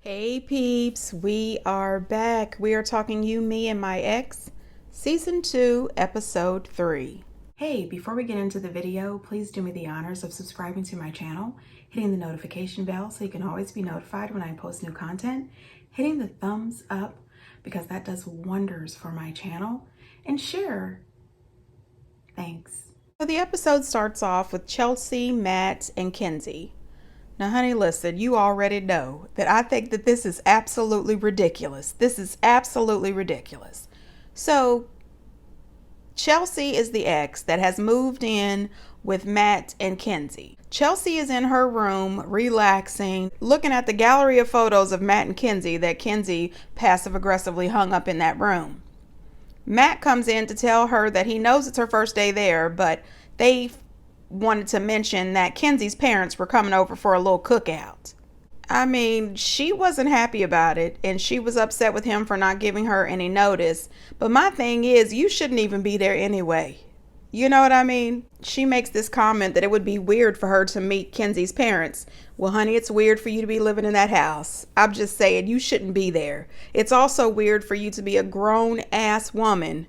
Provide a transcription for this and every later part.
Hey peeps, we are back. We are talking You, Me, and My Ex, Season 2, Episode 3. Hey, before we get into the video, please do me the honors of subscribing to my channel, hitting the notification bell so you can always be notified when I post new content, hitting the thumbs up because that does wonders for my channel, and share. Thanks. So the episode starts off with Chelsea, Matt, and Kenzie. Now, honey, listen, you already know that I think that this is absolutely ridiculous. This is absolutely ridiculous. So, Chelsea is the ex that has moved in with Matt and Kenzie. Chelsea is in her room, relaxing, looking at the gallery of photos of Matt and Kenzie that Kenzie passive-aggressively hung up in that room. Matt comes in to tell her that he knows it's her first day there, but they wanted to mention that Kenzie's parents were coming over for a little cookout. I mean, she wasn't happy about it, and she was upset with him for not giving her any notice. But my thing is, you shouldn't even be there anyway. You know what I mean? She makes this comment that it would be weird for her to meet Kenzie's parents. Well, honey, it's weird for you to be living in that house. I'm just saying, you shouldn't be there. It's also weird for you to be a grown-ass woman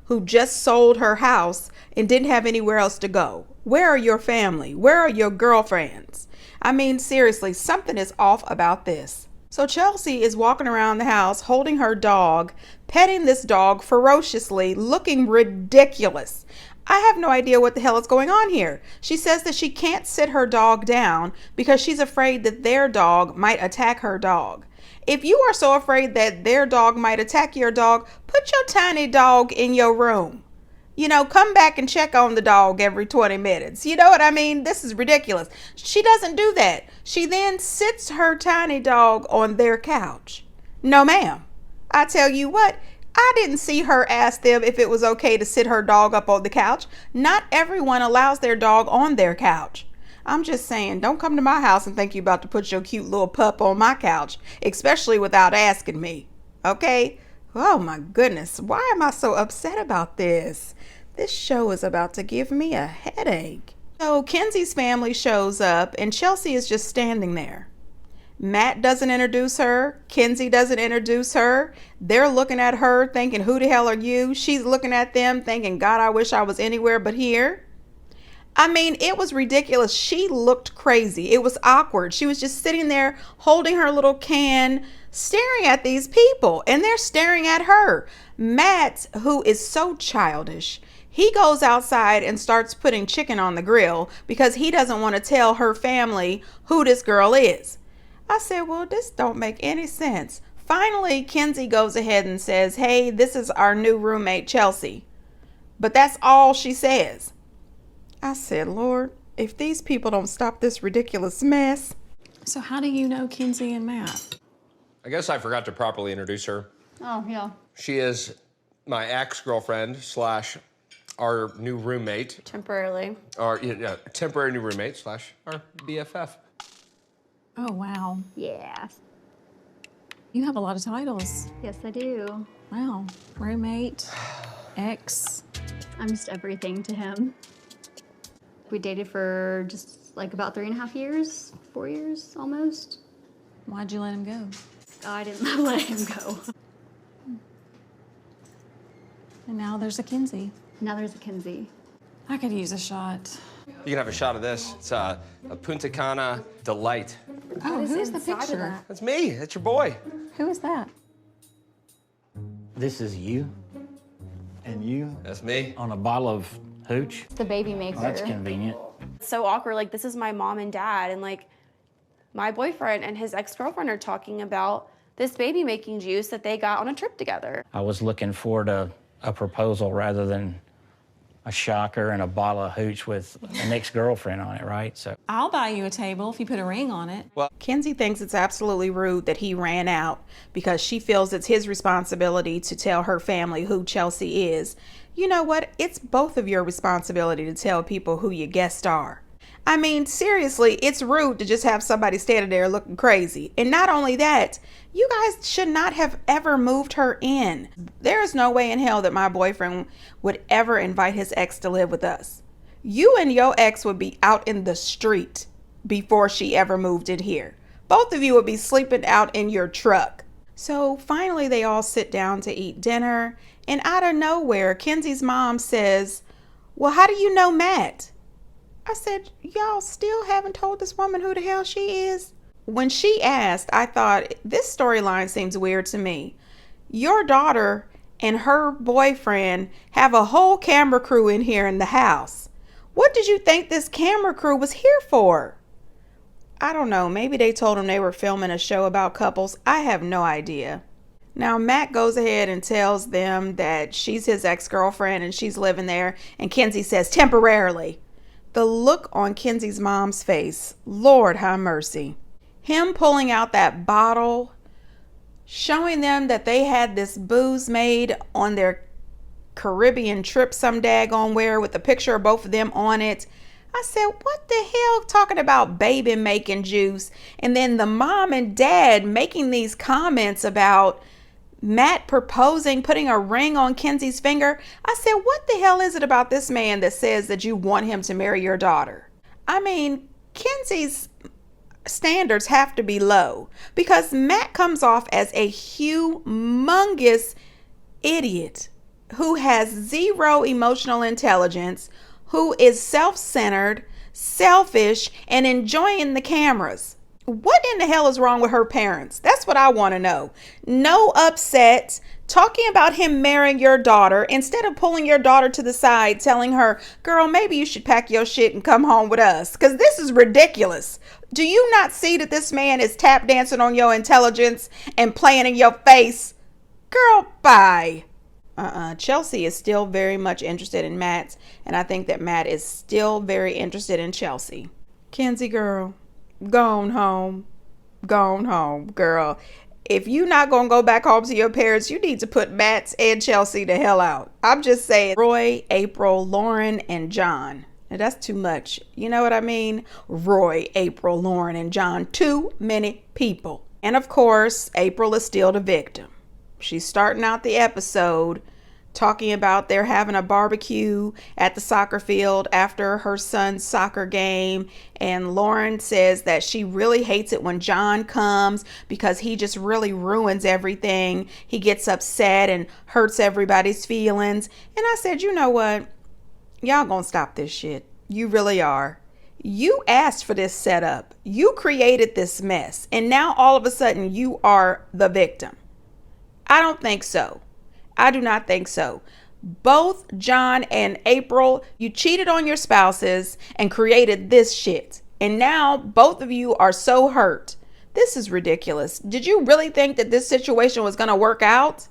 who just sold her house and didn't have anywhere else to go. Where are your family? Where are your girlfriends? I mean, seriously, something is off about this. So Chelsea is walking around the house holding her dog, petting this dog ferociously, looking ridiculous. I have no idea what the hell is going on here. She says that she can't sit her dog down because she's afraid that their dog might attack her dog. If you are so afraid that their dog might attack your dog, put your tiny dog in your room. You know, come back and check on the dog every 20 minutes. You know what I mean? This is ridiculous. She doesn't do that. She then sits her tiny dog on their couch. No, ma'am. I tell you what, I didn't see her ask them if it was okay to sit her dog up on the couch. Not everyone allows their dog on their couch. I'm just saying, don't come to my house and think you're about to put your cute little pup on my couch, especially without asking me. Okay? Oh my goodness, why am I so upset about this? This show is about to give me a headache. So Kenzie's family shows up and Chelsea is just standing there. Matt doesn't introduce her. Kenzie doesn't introduce her. They're looking at her thinking, who the hell are you? She's looking at them thinking, God, I wish I was anywhere but here. I mean, it was ridiculous. She looked crazy. It was awkward. She was just sitting there holding her little can, staring at these people, and they're staring at her. Matt, who is so childish, he goes outside and starts putting chicken on the grill because he doesn't want to tell her family who this girl is. I said, well, this don't make any sense. Finally, Kenzie goes ahead and says, hey, this is our new roommate, Chelsea. But that's all she says. I said, Lord, if these people don't stop this ridiculous mess. So how do you know Kenzie and Matt? I guess I forgot to properly introduce her. Oh, yeah. She is my ex-girlfriend / our new roommate. Temporarily. Or, yeah, temporary new roommate / our BFF. Oh, wow. Yeah. You have a lot of titles. Yes, I do. Wow. Roommate, ex. I'm just everything to him. We dated for just like about 3.5 years, 4 years almost. Why'd you let him go? I didn't let him go. And now there's a Kenzie. Now there's a Kenzie. I could use a shot. You can have a shot of this. It's a Punta Cana delight. Oh, who's the picture? That's me. That's your boy. Who is that? This is you and you That's me. on a bottle of hooch. It's the baby maker. Oh, that's convenient. It's so awkward. Like, this is my mom and dad, and like my boyfriend and his ex-girlfriend are talking about this baby making juice that they got on a trip together. I was looking forward to a proposal rather than a shocker and a bottle of hooch with an ex-girlfriend on it, right? So I'll buy you a table if you put a ring on it. Kenzie thinks it's absolutely rude that he ran out because she feels it's his responsibility to tell her family who Chelsea is. You know what? It's both of your responsibility to tell people who your guests are. I mean, seriously, it's rude to just have somebody standing there looking crazy. And not only that, you guys should not have ever moved her in. There is no way in hell that my boyfriend would ever invite his ex to live with us. You and your ex would be out in the street before she ever moved in here. both of you would be sleeping out in your truck. So finally they all sit down to eat dinner, and out of nowhere, Kenzie's mom says, "Well, how do you know Matt?" I said, "Y'all still haven't told this woman who the hell she is?" When she asked, I thought, this storyline seems weird to me. Your daughter and her boyfriend have a whole camera crew in here in the house. What did you think this camera crew was here for? I don't know. Maybe they told them they were filming a show about couples. I have no idea. Now, Matt goes ahead and tells them that she's his ex-girlfriend and she's living there. And Kenzie says, temporarily. The look on Kenzie's mom's face, Lord have mercy. Him pulling out that bottle, showing them that they had this booze made on their Caribbean trip some daggone where with a picture of both of them on it. I said, what the hell, talking about baby making juice? And then the mom and dad making these comments about Matt proposing, putting a ring on Kenzie's finger. I said, what the hell is it about this man that says that you want him to marry your daughter? I mean, Kenzie's standards have to be low because Matt comes off as a humongous idiot who has zero emotional intelligence, who is self-centered, selfish, and enjoying the cameras. What in the hell is wrong with her parents? That's what I want to know. No upset, talking about him marrying your daughter instead of pulling your daughter to the side, telling her, girl, maybe you should pack your shit and come home with us, because this is ridiculous. Do you not see that this man is tap dancing on your intelligence and playing in your face? Girl, bye. Chelsea is still very much interested in Matt, and I think that Matt is still very interested in Chelsea. Kenzie, girl, gone home, girl. If you not gonna go back home to your parents, you need to put Matt and Chelsea the hell out. I'm just saying, Roy, April, Loren, and John. Now that's too much. You know what I mean? Roy, April, Loren, and John. Too many people. And of course, April is still the victim. She's starting out the episode talking about they're having a barbecue at the soccer field after her son's soccer game. And Loren says that she really hates it when John comes because he just really ruins everything. He gets upset and hurts everybody's feelings. And I said, you know what? Y'all gonna stop this shit. You really are. You asked for this setup. You created this mess. And now all of a sudden you are the victim. I don't think so. I do not think so. Both John and April, you cheated on your spouses and created this shit. And now both of you are so hurt. This is ridiculous. Did you really think that this situation was going to work out?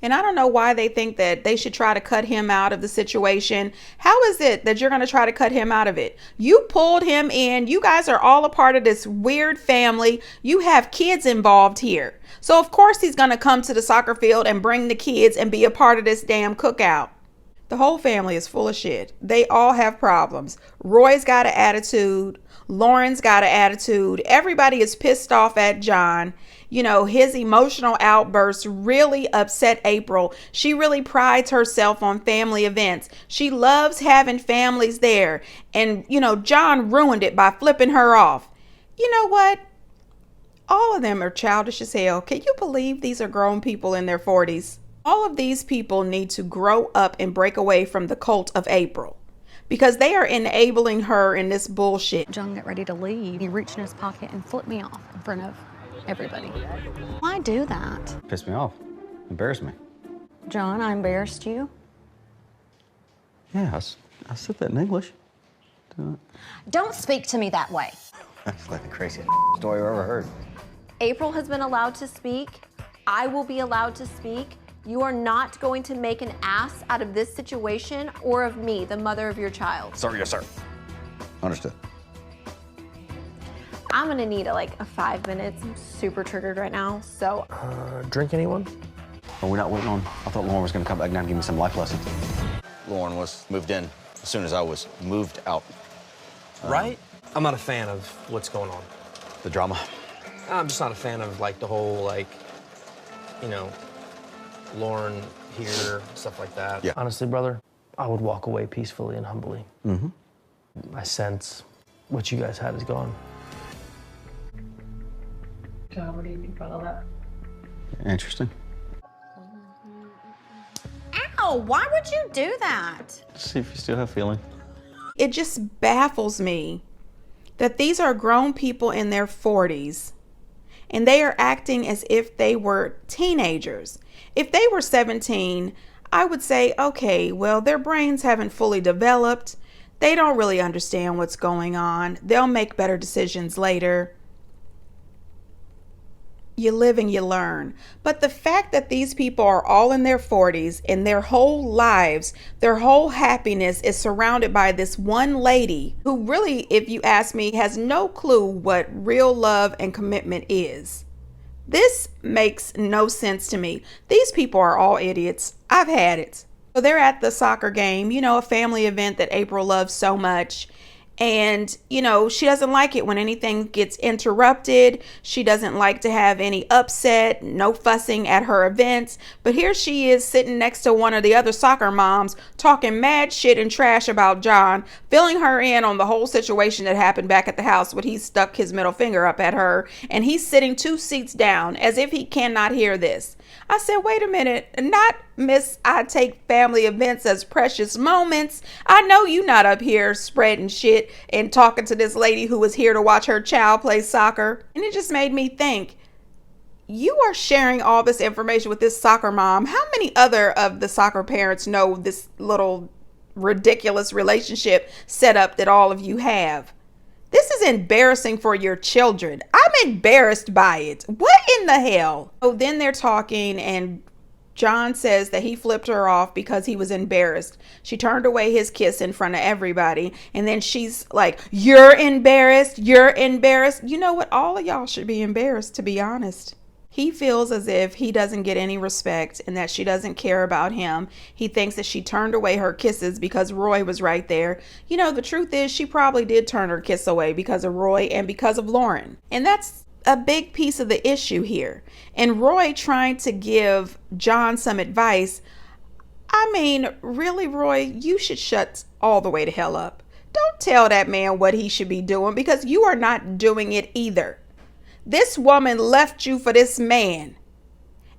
And I don't know why they think that they should try to cut him out of the situation. How is it that you're going to try to cut him out of it? You pulled him in. You guys are all a part of this weird family. You have kids involved here. So of course he's going to come to the soccer field and bring the kids and be a part of this damn cookout. The whole family is full of shit. They all have problems. Roy's got an attitude. Loren's got an attitude. Everybody is pissed off at John. You know, his emotional outbursts really upset April. She really prides herself on family events. She loves having families there. And, you know, John ruined it by flipping her off. You know what? All of them are childish as hell. Can you believe these are grown people in their 40s? All of these people need to grow up and break away from the cult of April because they are enabling her in this bullshit. John got ready to leave. He reached in his pocket and flipped me off in front of everybody. Why do that? Pissed me off. Embarrassed me. John, I embarrassed you? Yeah, I said that in English. Don't speak to me that way. That's like the craziest story I've ever heard. April has been allowed to speak. I will be allowed to speak. You are not going to make an ass out of this situation or of me, the mother of your child. Sir, yes, sir. Understood. I'm gonna need a 5 minutes. I'm super triggered right now, so. Drink anyone? Are we not waiting on? I thought Loren was gonna come back down and give me some life lessons. Loren was moved in as soon as I was moved out. Right? I'm not a fan of what's going on. The drama. I'm just not a fan of the whole Loren here, stuff like that. Yeah. Honestly, brother, I would walk away peacefully and humbly. Mm-hmm. I sense what you guys had is gone. What do you think about all that? Interesting. Ow, why would you do that? See if you still have feeling. It just baffles me that these are grown people in their 40s and they are acting as if they were teenagers. If they were 17, I would say, okay, well, their brains haven't fully developed. They don't really understand what's going on. They'll make better decisions later. You live and you learn. But the fact that these people are all in their 40s and their whole lives, their whole happiness is surrounded by this one lady who really, if you ask me, has no clue what real love and commitment is. This makes no sense to me. These people are all idiots. I've had it. So they're at the soccer game, you know, a family event that April loves so much. And, you know, she doesn't like it when anything gets interrupted. She doesn't like to have any upset, no fussing at her events. But here she is sitting next to one of the other soccer moms talking mad shit and trash about John, filling her in on the whole situation that happened back at the house when he stuck his middle finger up at her. And he's sitting 2 seats down as if he cannot hear this. I said, wait a minute, not Miss I take family events as precious moments. I know you not up here spreading shit and talking to this lady who was here to watch her child play soccer. And it just made me think, you are sharing all this information with this soccer mom. How many other of the soccer parents know this little ridiculous relationship setup that all of you have? This is embarrassing for your children. I'm embarrassed by it. What in the hell? So then they're talking and John says that he flipped her off because he was embarrassed. She turned away his kiss in front of everybody. And then she's like, you're embarrassed. You're embarrassed. You know what? All of y'all should be embarrassed, to be honest. He feels as if he doesn't get any respect and that she doesn't care about him. He thinks that she turned away her kisses because Roy was right there. You know, the truth is she probably did turn her kiss away because of Roy and because of Loren. And that's a big piece of the issue here. And Roy trying to give John some advice. I mean, really, Roy, you should shut all the way to hell up. Don't tell that man what he should be doing because you are not doing it either. This woman left you for this man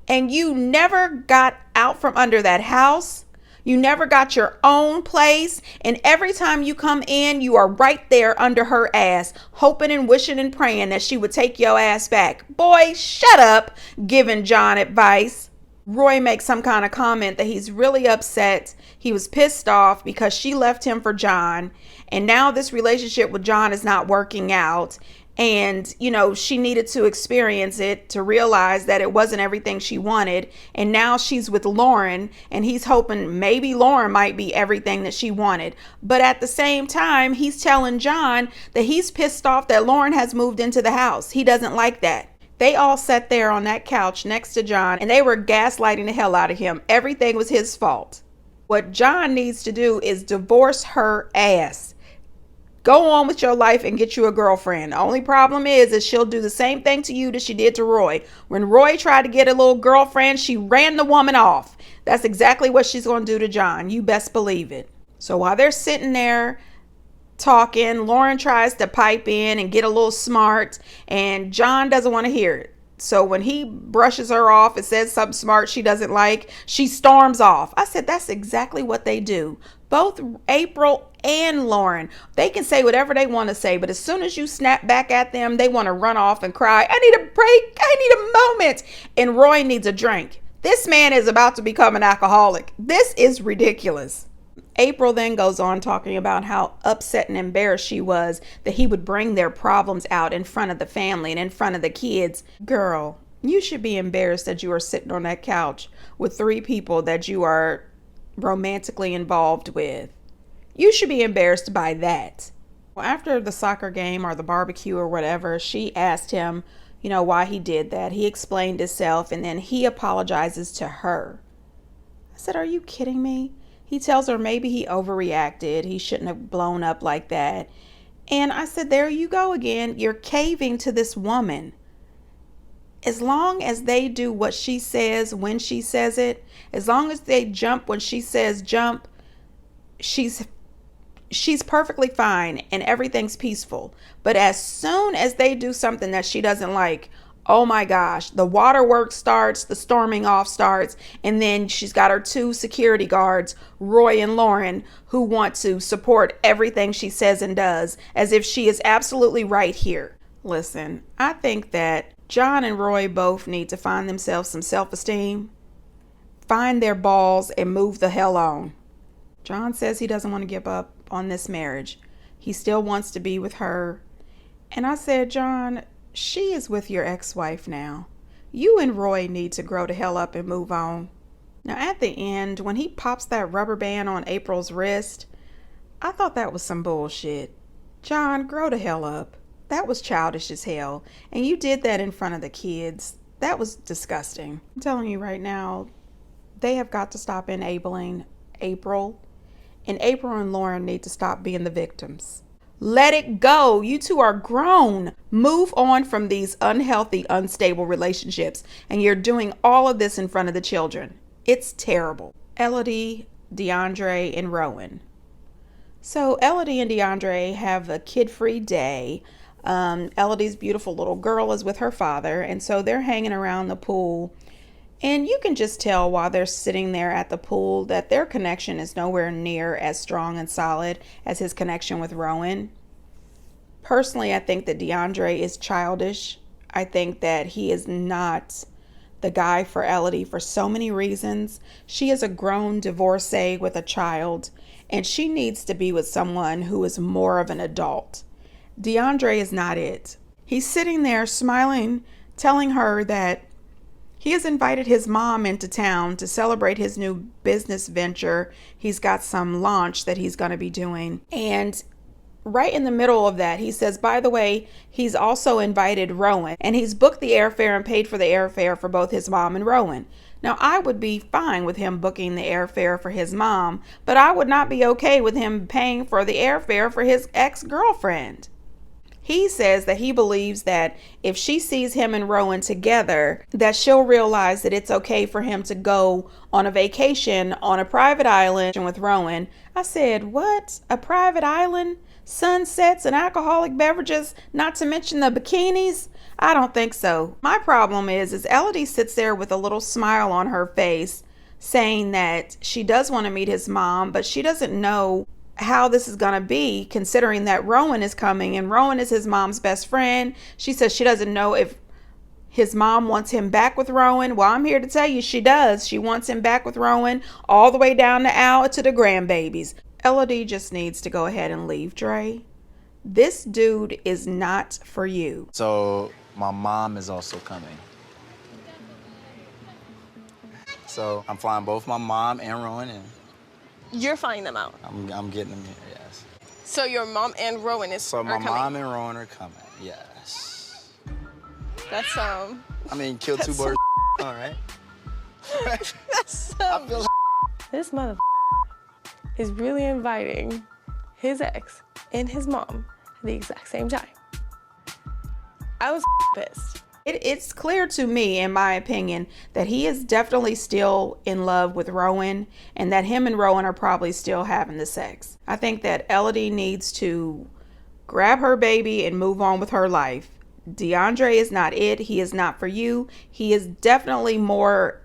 and you never got out from under that house. You never got your own place. And every time you come in, you are right there under her ass, hoping and wishing and praying that she would take your ass back. Boy, shut up, giving John advice. Roy makes some kind of comment that he's really upset. He was pissed off because she left him for John. And now this relationship with John is not working out. And, you know, she needed to experience it to realize that it wasn't everything she wanted. And now she's with Loren and he's hoping maybe Loren might be everything that she wanted. But at the same time, he's telling John that he's pissed off that Loren has moved into the house. He doesn't like that. They all sat there on that couch next to John and they were gaslighting the hell out of him. Everything was his fault. What John needs to do is divorce her ass. Go on with your life and get you a girlfriend. The only problem is she'll do the same thing to you that she did to Roy. When Roy tried to get a little girlfriend, she ran the woman off. That's exactly what she's going to do to John. You best believe it. So while they're sitting there talking, Loren tries to pipe in and get a little smart, and John doesn't want to hear it. So when he brushes her off and says something smart she doesn't like, she storms off. I said, that's exactly what they do. Both April and Loren, they can say whatever they want to say, but as soon as you snap back at them, they want to run off and cry, I need a break, I need a moment. And Roy needs a drink. This man is about to become an alcoholic. This is ridiculous. April then goes on talking about how upset and embarrassed she was that he would bring their problems out in front of the family and in front of the kids. Girl, you should be embarrassed that you are sitting on that couch with 3 people that you are romantically involved with. You should be embarrassed by that. Well, after the soccer game or the barbecue or whatever, she asked him, you know, why he did that. He explained himself and then he apologizes to her. I said, are you kidding me? He tells her maybe he overreacted. He shouldn't have blown up like that. And I said, there you go again. You're caving to this woman. As long as they do what she says when she says it, as long as they jump when she says jump, she's perfectly fine and everything's peaceful. But as soon as they do something that she doesn't like, Oh my gosh, the waterworks starts, the storming off starts, and then she's got her 2 security guards, Roy and Loren, who want to support everything she says and does, as if she is absolutely right here. Listen, I think that John and Roy both need to find themselves some self-esteem, find their balls, and move the hell on. John says he doesn't want to give up on this marriage. He still wants to be with her. And I said, John, she is with your ex-wife now. You and Roy need to grow the hell up and move on. Now, at the end, when he pops that rubber band on April's wrist, I thought that was some bullshit. John, grow the hell up. That was childish as hell. And you did that in front of the kids. That was disgusting. I'm telling you right now, they have got to stop enabling April. And April and Loren need to stop being the victims. Let it go. You two are grown. Move on from these unhealthy, unstable relationships. And you're doing all of this in front of the children. It's terrible. Elodie, DeAndre, and Rowan. So Elodie and DeAndre have a kid-free day. Elodie's beautiful little girl is with her father. And so they're hanging around the pool. And you can just tell while they're sitting there at the pool that their connection is nowhere near as strong and solid as his connection with Rowan. Personally, I think that DeAndre is childish. I think that he is not the guy for Elodie for so many reasons. She is a grown divorcee with a child, and she needs to be with someone who is more of an adult. DeAndre is not it. He's sitting there smiling, telling her that he has invited his mom into town to celebrate his new business venture. He's got some launch that he's going to be doing. And right in the middle of that, he says, by the way, he's also invited Rowan, and he's booked the airfare and paid for the airfare for both his mom and Rowan. Now, I would be fine with him booking the airfare for his mom, but I would not be okay with him paying for the airfare for his ex-girlfriend. He says that he believes that if she sees him and Rowan together, that she'll realize that it's okay for him to go on a vacation on a private island with Rowan. I said, what? A private island? Sunsets and alcoholic beverages, not to mention the bikinis? I don't think so. My problem is Elodie sits there with a little smile on her face saying that she does want to meet his mom, but she doesn't know how this is going to be, considering that Rowan is coming and Rowan is his mom's best friend. She says she doesn't know if his mom wants him back with Rowan. Well, I'm here to tell you she does. She wants him back with Rowan all the way down the aisle to the grandbabies. Elodie just needs to go ahead and leave, Dre. This dude is not for you. So my mom is also coming. So I'm flying both my mom and Rowan in. You're flying them out? I'm getting them here, yes. So your mom and Rowan are coming? Mom and Rowan are coming, yes. That's, I mean, kill two birds, all right? That's This mother is really inviting his ex and his mom at the exact same time. I was pissed. It's clear to me, in my opinion, that he is definitely still in love with Rowan and that him and Rowan are probably still having the sex. I think that Elodie needs to grab her baby and move on with her life. DeAndre is not it. He is not for you. He is definitely more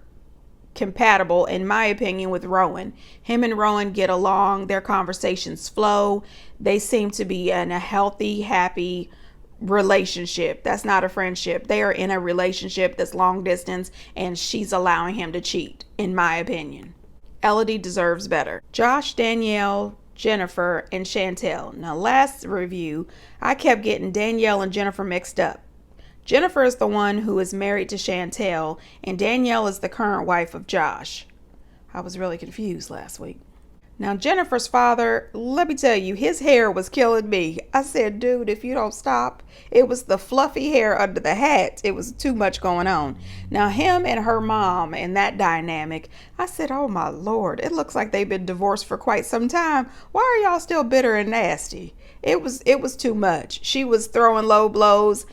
compatible, in my opinion, with Rowan. Him and Rowan get along. Their conversations flow. They seem to be in a healthy, happy relationship. That's not a friendship. They are in a relationship that's long distance, and she's allowing him to cheat, in my opinion. Elodie deserves better. Josh, Danielle, Jennifer, and Chantel. Now, last review, I kept getting Danielle and Jennifer mixed up. Jennifer is the one who is married to Chantel, and Danielle is the current wife of Josh. I was really confused last week. Now, Jennifer's father, let me tell you, his hair was killing me. I said, dude, if you don't stop. It was the fluffy hair under the hat. It was too much going on. Now, him and her mom and that dynamic, I said, oh my Lord, it looks like they've been divorced for quite some time. Why are y'all still bitter and nasty? It was too much. She was throwing low blows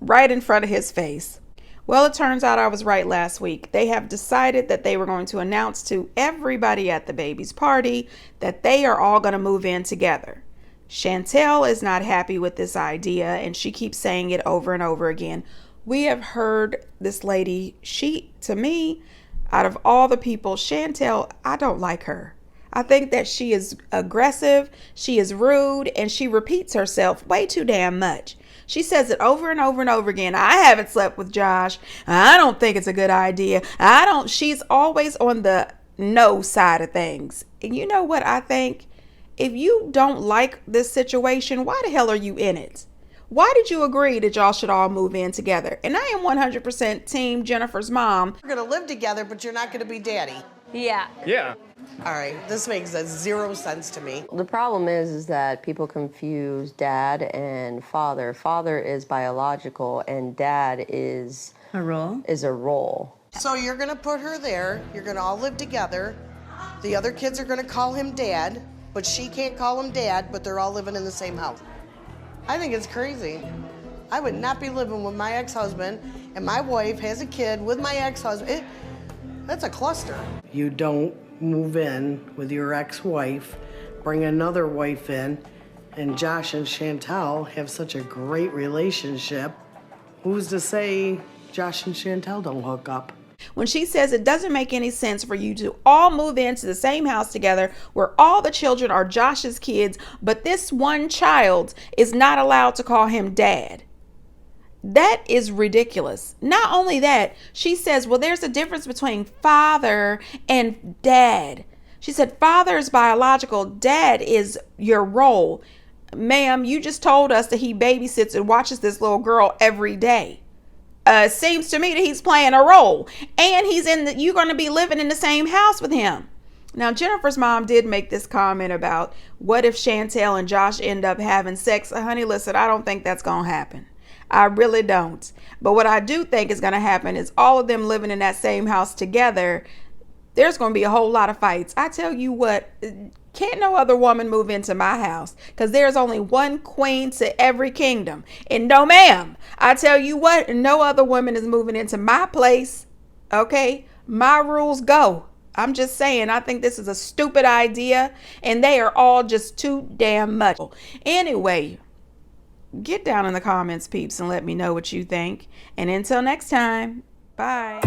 right in front of his face. Well, it turns out I was right last week. They have decided that they were going to announce to everybody at the baby's party that they are all going to move in together. Chantel is not happy with this idea, and she keeps saying it over and over again. We have heard this lady, to me, out of all the people, Chantel, I don't like her. I think that she is aggressive, she is rude, and she repeats herself way too damn much. She says it over and over and over again. I haven't slept with Josh. I don't think it's a good idea. She's always on the no side of things. And you know what I think? If you don't like this situation, why the hell are you in it? Why did you agree that y'all should all move in together? And I am 100% team Jennifer's mom. We're gonna live together, but you're not gonna be daddy. Yeah. Yeah. All right, this makes zero sense to me. The problem is that people confuse dad and father. Father is biological and dad is a role. So you're gonna put her there, you're gonna all live together. The other kids are gonna call him dad, but she can't call him dad, but they're all living in the same house. I think it's crazy. I would not be living with my ex-husband and my wife has a kid with my ex-husband. That's a cluster. You don't move in with your ex-wife, bring another wife in, and Josh and Chantel have such a great relationship. Who's to say Josh and Chantel don't hook up? When she says it doesn't make any sense for you to all move into the same house together where all the children are Josh's kids, but this one child is not allowed to call him dad. That is ridiculous. Not only that, she says, well, there's a difference between father and dad. She said, father is biological, dad is your role. Ma'am, you just told us that he babysits and watches this little girl every day. Seems to me that he's playing a role, and you're going to be living in the same house with him. Now, Jennifer's mom did make this comment about what if Chantel and Josh end up having sex. Honey, listen, I don't think that's going to happen. I really don't. But what I do think is going to happen is all of them living in that same house together, there's going to be a whole lot of fights. I tell you what, can't no other woman move into my house because there's only one queen to every kingdom. And no, ma'am, I tell you what, no other woman is moving into my place. Okay, my rules go. I'm just saying, I think this is a stupid idea and they are all just too damn much. Anyway, get down in the comments, peeps, and let me know what you think. And until next time, bye.